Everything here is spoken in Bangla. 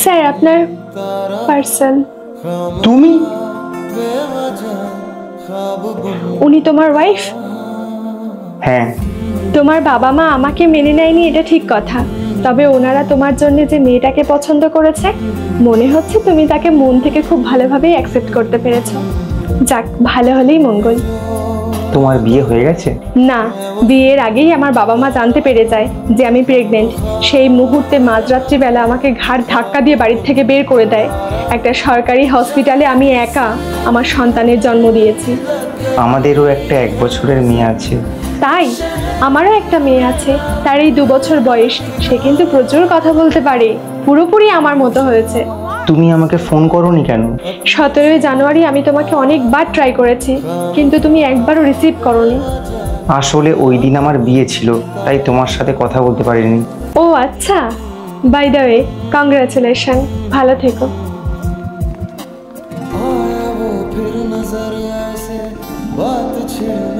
স্যার আপনার পার্সন। তুমি? উনি তোমার ওয়াইফ? হ্যাঁ। তোমার বাবা মা আমাকে মেনে নেয়নি এটা ঠিক কথা, তবে ওনারা তোমার জন্য যে মেয়েটাকে পছন্দ করেছে মনে হচ্ছে তুমি তাকে মন থেকে খুব ভালোভাবেই অ্যাকসেপ্ট করতে পেরেছো। যাক, ভালো হলেই মঙ্গল। তোমার বিয়ে হয়ে গেছে? না, বিয়ের আগেই আমার বাবা মা জানতে পেরে যায় যে আমি প্রেগনেন্ট। সেই মুহূর্তে মাঝরাত্রিবেলা আমাকে ঘাড় ধাক্কা দিয়ে বাড়ির থেকে বের করে দেয়। একটা সরকারি হসপিটালে আমি একা আমার সন্তানের জন্ম দিয়েছি। আমাদেরও একটা 1 বছরের মেয়ে আছে। তাই? আমারও একটা মেয়ে আছে, তার এই 2 বছর বয়স। সে কিন্তু প্রচুর কথা বলতে পারে, পুরোপুরি আমার মতো হয়েছে। তুমি আমাকে ফোন করোনি কেন? 17 জানুয়ারি আমি তোমাকে অনেকবার ট্রাই করেছি, কিন্তু তুমি একবারও রিসিভ করোনি। আসলে ওই দিন আমার বিয়ে ছিল, তাই তোমার সাথে কথা বলতে পারিনি। ও আচ্ছা, বাই দ্য ওয়ে কংগ্রাচুলেশন, ভালো থেকো। फिर नजरिया से बात छिड़